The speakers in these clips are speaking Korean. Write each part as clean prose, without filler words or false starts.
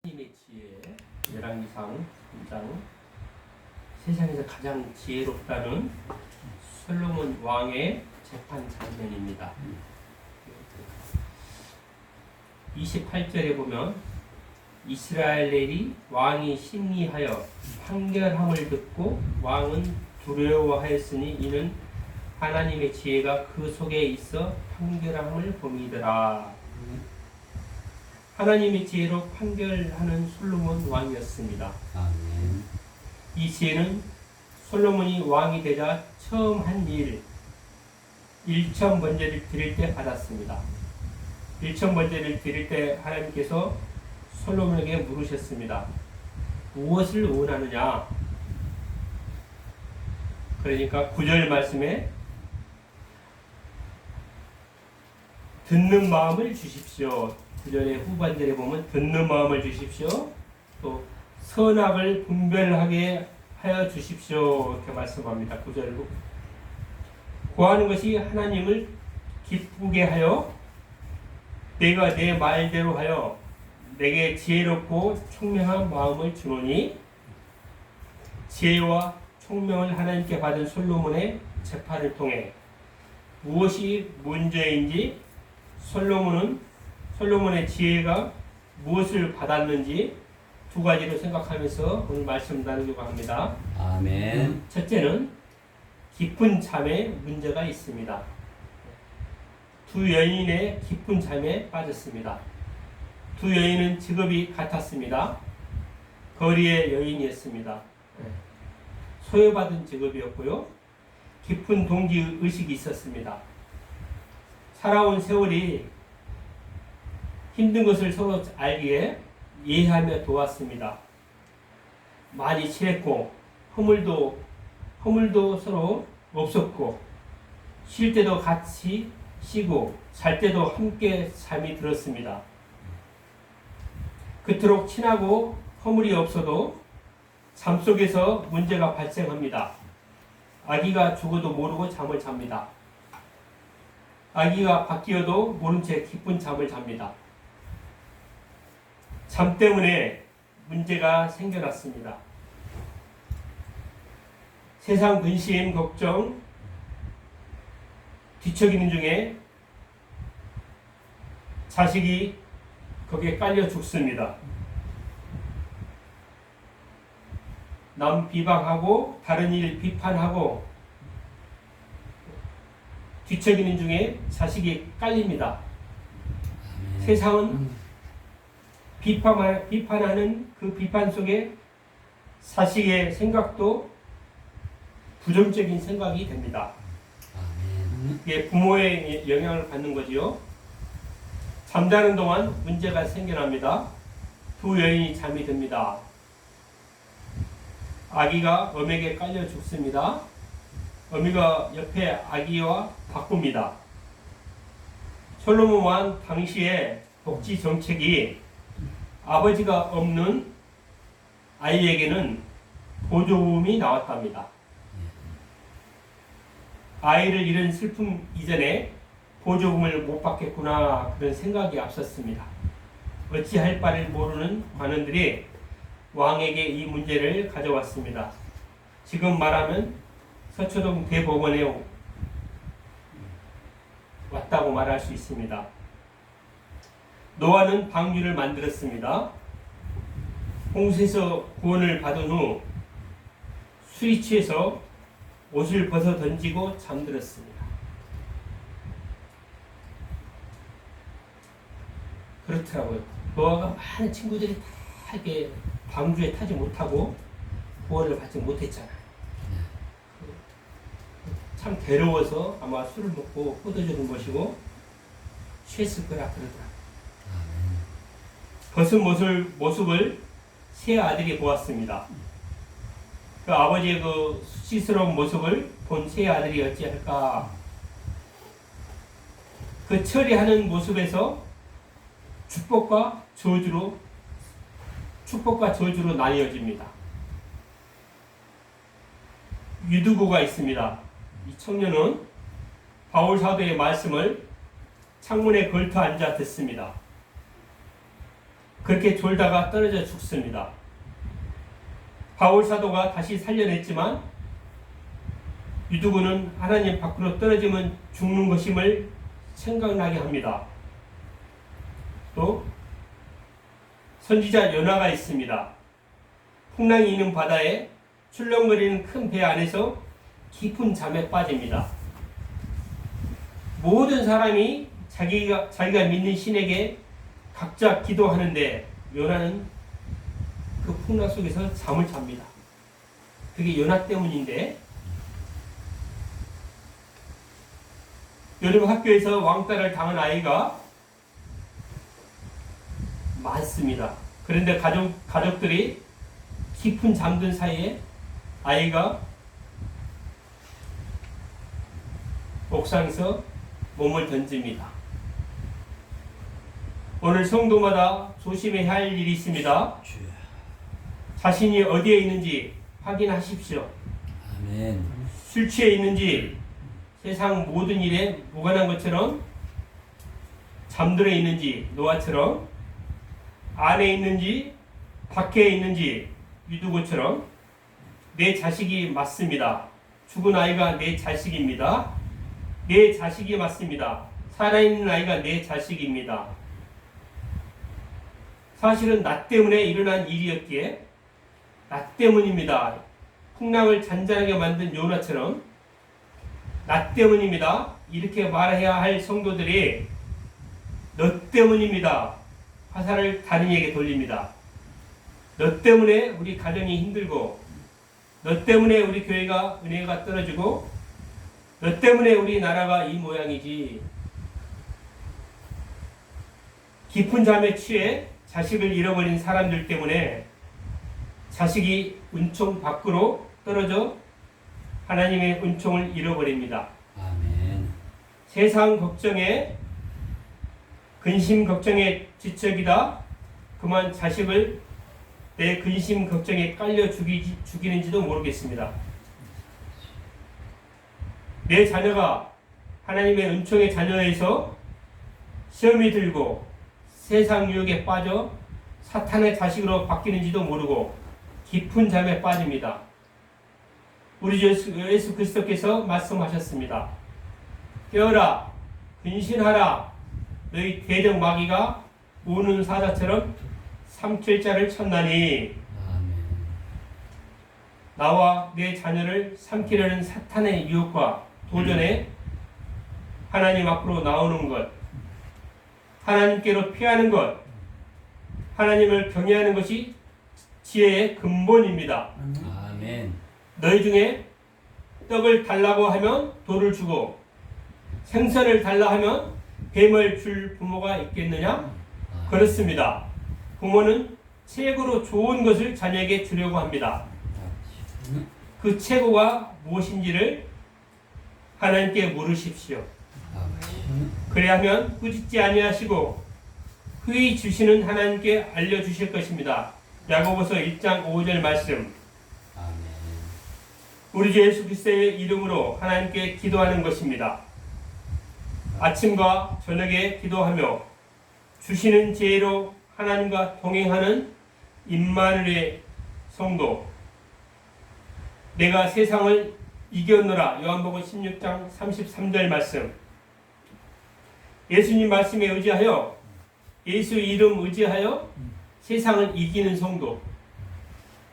하나님의 지혜, 열왕기상 2장. 세상에서 가장 지혜롭다는 솔로몬 왕의 재판 장면입니다. 28절에 보면 이스라엘이 왕이 심리하여 판결함을 듣고 왕은 두려워하였으니 이는 하나님의 지혜가 그 속에 있어 판결함을 봄이더라. 하나님의 지혜로 판결하는 솔로몬 왕이었습니다. 아멘. 이 지혜는 솔로몬이 왕이 되자 처음 한 일, 일천번제를 드릴 때 받았습니다. 일천번제를 드릴 때 하나님께서 솔로몬에게 물으셨습니다. 무엇을 원하느냐? 그러니까 9절 말씀에 듣는 마음을 주십시오. 9절의 후반절에 보면 듣는 마음을 주십시오. 또 선악을 분별하게 하여 주십시오. 이렇게 말씀합니다. 9절로 구하는 것이 하나님을 기쁘게 하여 내가 내 말대로 하여 내게 지혜롭고 총명한 마음을 주노니. 지혜와 총명을 하나님께 받은 솔로몬의 재판을 통해 무엇이 문제인지, 솔로몬의 지혜가 무엇을 받았는지 두 가지로 생각하면서 오늘 말씀 나누려고 합니다. 아멘. 첫째는 깊은 잠에 문제가 있습니다. 두 여인의 깊은 잠에 빠졌습니다. 두 여인은 직업이 같았습니다. 거리의 여인이었습니다. 소외받은 직업이었고요. 깊은 동기의식이 있었습니다. 살아온 세월이 힘든 것을 서로 알기에 이해하며 도왔습니다. 많이 친했고 허물도 서로 없었고 쉴 때도 같이 쉬고 잘 때도 함께 잠이 들었습니다. 그토록 친하고 허물이 없어도 잠 속에서 문제가 발생합니다. 아기가 죽어도 모르고 잠을 잡니다. 아기가 바뀌어도 모른 채 깊은 잠을 잡니다. 잠 때문에 문제가 생겨났습니다. 세상 근심, 걱정, 뒤척이는 중에 자식이 거기에 깔려 죽습니다. 남 비방하고 다른 일 비판하고 뒤척이는 중에 자식이 깔립니다. 세상은 비판하는 그 비판 속에 자식의 생각도 부정적인 생각이 됩니다. 이게 부모의 영향을 받는 거지요. 잠자는 동안 문제가 생겨납니다. 두 여인이 잠이 듭니다. 아기가 어미에게 깔려 죽습니다. 어미가 옆에 아기와 바꿉니다. 솔로몬 왕 당시의 복지 정책이 아버지가 없는 아이에게는 보조금이 나왔답니다. 아이를 잃은 슬픔 이전에 보조금을 못 받겠구나, 그런 생각이 앞섰습니다. 어찌할 바를 모르는 관원들이 왕에게 이 문제를 가져왔습니다. 지금 말하면 서초동 대법원에 왔다고 말할 수 있습니다. 노아는 방주를 만들었습니다. 홍수에서 구원을 받은 후 술이 취해서 옷을 벗어 던지고 잠들었습니다. 그렇더라고요. 노아가 많은 친구들이 다 이렇게 방주에 타지 못하고 구원을 받지 못했잖아요. 참 괴로워서 아마 술을 먹고 뻗어주는 것이고 취했을 거라 그러더라고요. 벗은 모습을 세 아들이 보았습니다. 그 아버지의 그 수치스러운 모습을 본 세 아들이 어찌할까? 그 처리하는 모습에서 축복과 저주로 나뉘어집니다. 유두고가 있습니다. 이 청년은 바울 사도의 말씀을 창문에 걸터 앉아 듣습니다. 그렇게 졸다가 떨어져 죽습니다. 바울 사도가 다시 살려냈지만 유두군은 하나님 밖으로 떨어지면 죽는 것임을 생각나게 합니다. 또 선지자 요나가 있습니다. 풍랑이 있는 바다에 출렁거리는 큰 배 안에서 깊은 잠에 빠집니다. 모든 사람이 자기가 믿는 신에게 각자 기도하는데 요나는 그 풍랑 속에서 잠을 잡니다. 그게 요나 때문인데, 여름 학교에서 왕따를 당한 아이가 많습니다. 그런데 가족들이 깊은 잠든 사이에 아이가 옥상에서 몸을 던집니다. 오늘 성도마다 조심해야 할 일이 있습니다. 주여. 자신이 어디에 있는지 확인하십시오. 아멘. 술 취해 있는지 세상 모든 일에 무관한 것처럼 잠들어 있는지 노아처럼, 안에 있는지 밖에 있는지 유두고처럼 내 자식이 맞습니다. 죽은 아이가 내 자식입니다. 내 자식이 맞습니다. 살아있는 아이가 내 자식입니다. 사실은 나 때문에 일어난 일이었기에 나 때문입니다. 풍랑을 잔잔하게 만든 요나처럼 나 때문입니다. 이렇게 말해야 할 성도들이 너 때문입니다. 화살을 다른 이에게 돌립니다. 너 때문에 우리 가정이 힘들고, 너 때문에 우리 교회가 은혜가 떨어지고, 너 때문에 우리 나라가 이 모양이지. 깊은 잠에 취해 자식을 잃어버린 사람들 때문에 자식이 은총 밖으로 떨어져 하나님의 은총을 잃어버립니다. 아멘. 세상 걱정에, 근심 걱정에 지척이다. 그만 자식을 내 근심 걱정에 깔려 죽이는지도 모르겠습니다. 내 자녀가 하나님의 은총의 자녀에서 시험이 들고 세상 유혹에 빠져 사탄의 자식으로 바뀌는지도 모르고 깊은 잠에 빠집니다. 우리 예수 그리스도께서 말씀하셨습니다. 깨어라, 근신하라. 너희 대적 마귀가 우는 사자처럼 삼킬 자를 쳤나니. 아멘. 나와 내 자녀를 삼키려는 사탄의 유혹과 도전에 하나님 앞으로 나오는 것, 하나님께로 피하는 것, 하나님을 경외하는 것이 지혜의 근본입니다. 아멘. 너희 중에 떡을 달라고 하면 돌을 주고 생선을 달라 하면 뱀을 줄 부모가 있겠느냐? 그렇습니다. 부모는 최고로 좋은 것을 자녀에게 주려고 합니다. 그 최고가 무엇인지를 하나님께 물으십시오. 그래야 하면 꾸짖지 아니하시고 후히 주시는 하나님께 알려주실 것입니다. 야고보서 1장 5절 말씀. 아멘. 우리 주 예수 그리스도의 이름으로 하나님께 기도하는 것입니다. 아침과 저녁에 기도하며 주시는 지혜로 하나님과 동행하는 임마누엘의 성도. 내가 세상을 이겼노라. 요한복음 16장 33절 말씀. 예수님 말씀에 의지하여, 예수 이름 의지하여 세상을 이기는 성도.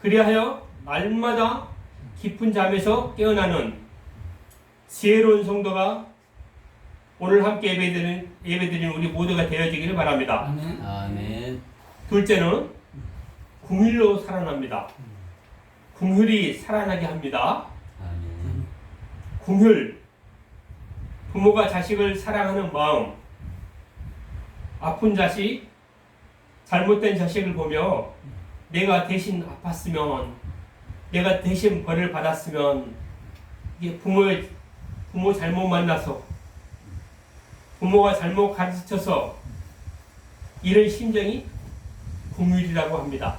그리하여 날마다 깊은 잠에서 깨어나는 지혜로운 성도가 오늘 함께 예배드리는 우리 모두가 되어지기를 바랍니다. 아멘. 둘째는 궁휼로 살아납니다. 궁휼이 살아나게 합니다. 아멘. 궁휼, 부모가 자식을 사랑하는 마음. 아픈 자식, 잘못된 자식을 보며 내가 대신 아팠으면, 내가 대신 벌을 받았으면, 이게 부모 잘못 만나서, 부모가 잘못 가르쳐서 이런 심정이 궁휼이라고 합니다.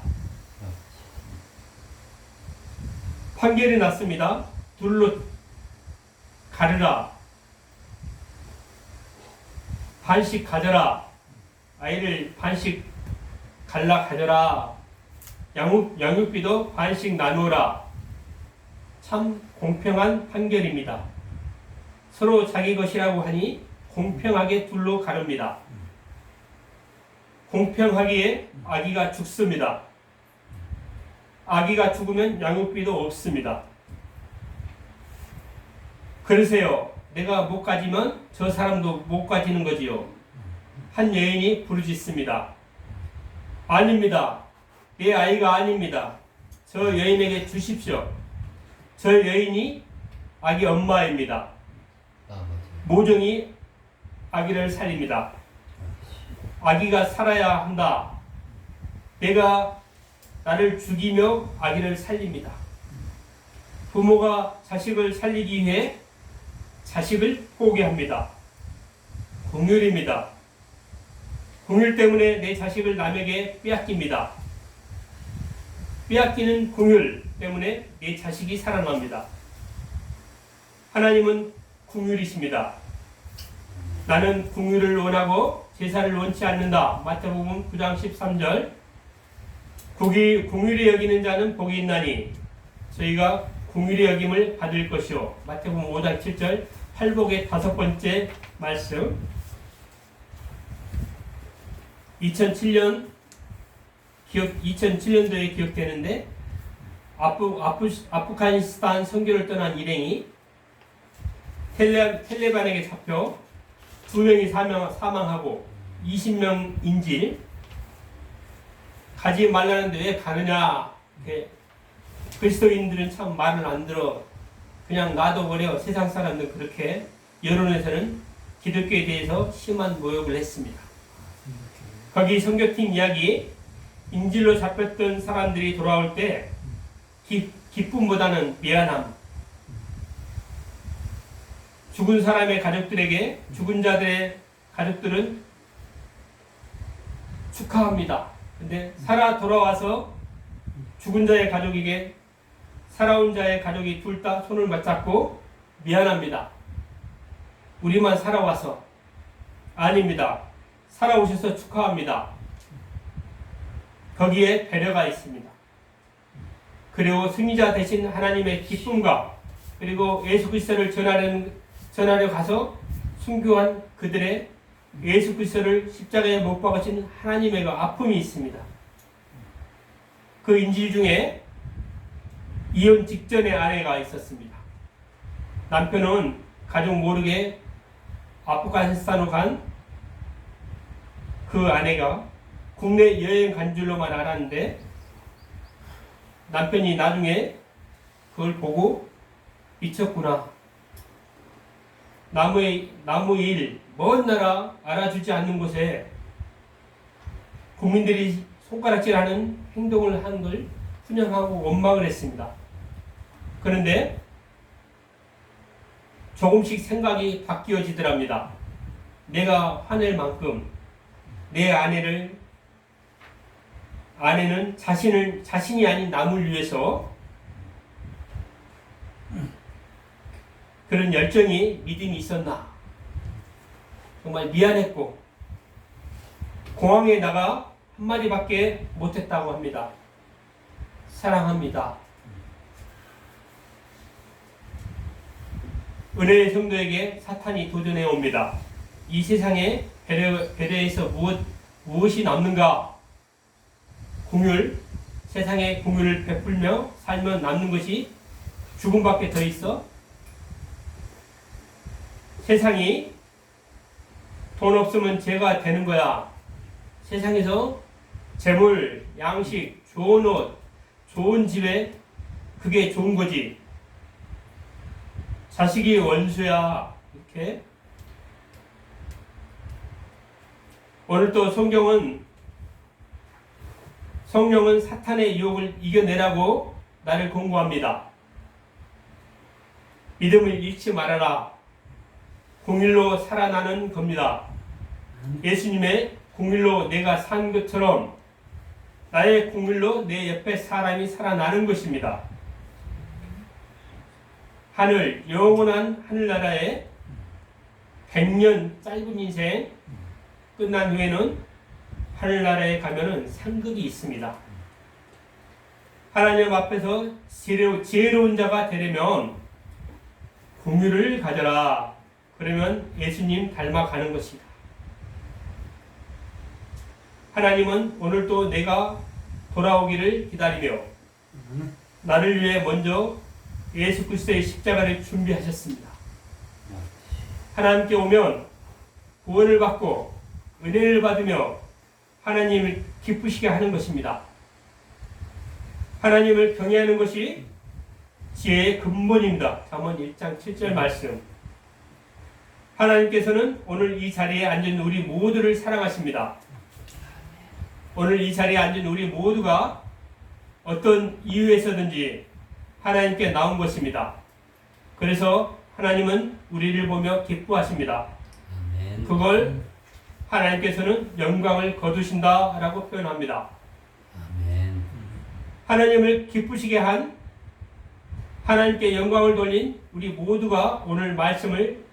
판결이 났습니다. 둘로 가르라, 반씩 가져라. 아이를 반씩 갈라 가져라. 양육비도 반씩 나누어라. 참 공평한 판결입니다. 서로 자기 것이라고 하니 공평하게 둘로 가릅니다. 공평하기에 아기가 죽습니다. 아기가 죽으면 양육비도 없습니다. 그러세요. 내가 못 가지면 저 사람도 못 가지는 거지요. 한 여인이 부르짖습니다. 아닙니다. 내 아이가 아닙니다. 저 여인에게 주십시오. 저 여인이 아기 엄마입니다. 모종이 아기를 살립니다. 아기가 살아야 한다. 내가 나를 죽이며 아기를 살립니다. 부모가 자식을 살리기 위해 자식을 포기합니다. 공율입니다. 공율 때문에 내 자식을 남에게 빼앗깁니다. 빼앗기는 공율 때문에 내 자식이 살아납니다. 하나님은 공율이십니다. 나는 공율을 원하고 제사를 원치 않는다. 마태복음 9장 13절. 공율히 여기는 자는 복이 있나니 저희가 공율히 여김을 받을 것이요. 마태복음 5장 7절. 팔복의 5번째 말씀. 2007년도에 기억되는데 아프가니스탄 선교를 떠난 일행이 텔레반에게 잡혀 2명이 사망하고 20명 인질. 가지 말라는데 왜 가느냐. 그리스도인들은 참 말을 안 들어. 그냥 놔둬버려. 세상 사람들은 그렇게. 여론에서는 기독교에 대해서 심한 모욕을 했습니다. 거기 선교팀 이야기, 인질로 잡혔던 사람들이 돌아올 때 기쁨보다는 미안함. 죽은 사람의 가족들에게 죽은 자들의 가족들은 축하합니다. 근데 살아 돌아와서 죽은 자의 가족에게 살아온 자의 가족이 둘 다 손을 맞잡고 미안합니다. 우리만 살아와서. 아닙니다. 살아오셔서 축하합니다. 거기에 배려가 있습니다. 그리고 승리자 되신 하나님의 기쁨과 그리고 예수 그리스도를 전하려 가서 순교한 그들의 예수 그리스도를 십자가에 못 박으신 하나님의 그 아픔이 있습니다. 그 인질 중에 이혼 직전의 아내가 있었습니다. 남편은 가족 모르게 아프가니스탄으로 간 그 아내가 국내 여행 간 줄로만 알았는데 남편이 나중에 그걸 보고 미쳤구나. 남의 일, 먼 나라 알아주지 않는 곳에 국민들이 손가락질하는 행동을 하는 걸 훈영하고 원망을 했습니다. 그런데 조금씩 생각이 바뀌어지더랍니다. 내가 화낼 만큼 내 아내는 자신이 아닌 남을 위해서 그런 열정이, 믿음이 있었나. 정말 미안했고 공항에 나가 한마디밖에 못했다고 합니다. 사랑합니다. 은혜의 성도에게 사탄이 도전해 옵니다. 이 세상에 배려에서 무엇이 남는가? 공율, 세상에 공율을 베풀며 살면 남는 것이 죽음밖에 더 있어? 세상이 돈 없으면 죄가 되는 거야. 세상에서 재물, 양식, 좋은 옷, 좋은 집에 그게 좋은 거지. 자식이 원수야. 이렇게. 오늘 또 성령은 사탄의 유혹을 이겨내라고 나를 공고합니다. 믿음을 잃지 말아라. 공일로 살아나는 겁니다. 예수님의 공일로 내가 산 것처럼 나의 공일로 내 옆에 사람이 살아나는 것입니다. 영원한 하늘나라에 100년 짧은 인생 끝난 후에는 하늘나라에 가면은 상급이 있습니다. 하나님 앞에서 지혜로운 자가 되려면 공유를 가져라. 그러면 예수님 닮아가는 것이다. 하나님은 오늘도 내가 돌아오기를 기다리며 나를 위해 먼저 예수 그리스도의 십자가를 준비하셨습니다. 하나님께 오면 구원을 받고 은혜를 받으며 하나님을 기쁘시게 하는 것입니다. 하나님을 경외하는 것이 지혜의 근본입니다. 잠언 1장 7절 말씀. 하나님께서는 오늘 이 자리에 앉은 우리 모두를 사랑하십니다. 오늘 이 자리에 앉은 우리 모두가 어떤 이유에서든지 하나님께 나온 것입니다. 그래서 하나님은 우리를 보며 기뻐하십니다. 아멘. 그걸 하나님께서는 영광을 거두신다라고 표현합니다. 아멘. 하나님을 기쁘시게 한 하나님께 영광을 돌린 우리 모두가 오늘 말씀을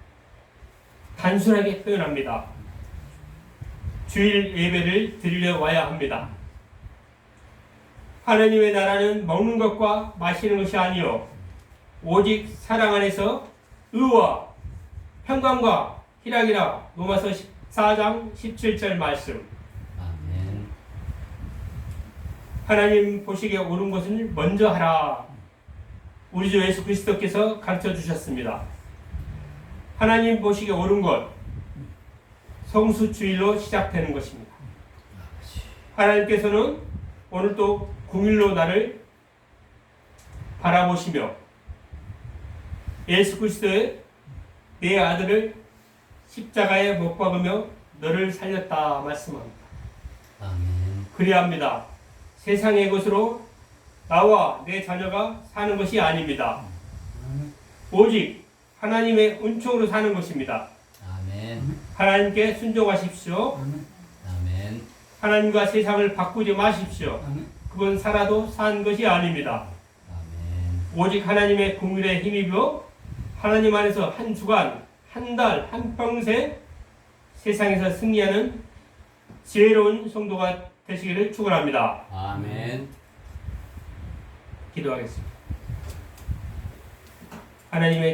단순하게 표현합니다. 주일 예배를 드리러 와야 합니다. 하나님의 나라는 먹는 것과 마시는 것이 아니요 오직 사랑 안에서 의와 평강과 희락이라. 로마서 14장 17절 말씀. 아멘. 하나님 보시기에 옳은 것을 먼저 하라. 우리 주 예수 그리스도께서 가르쳐 주셨습니다. 하나님 보시기에 옳은 것, 성수주일로 시작되는 것입니다. 하나님께서는 오늘도 공일로 나를 바라보시며 예수 그리스도의 내 아들을 십자가에 못 박으며 너를 살렸다 말씀합니다. 아멘. 그리합니다. 세상의 것으로 나와 내 자녀가 사는 것이 아닙니다. 오직 하나님의 은총으로 사는 것입니다. 아멘. 하나님께 순종하십시오. 아멘. 하나님과 세상을 바꾸지 마십시오. 그건 살아도 산 것이 아닙니다. 아멘. 오직 하나님의 긍휼에 힘입어 하나님 안에서 한 주간, 한 달, 한 평생 세상에서 승리하는 지혜로운 성도가 되시기를 축원합니다. 아멘. 기도하겠습니다. 하나님의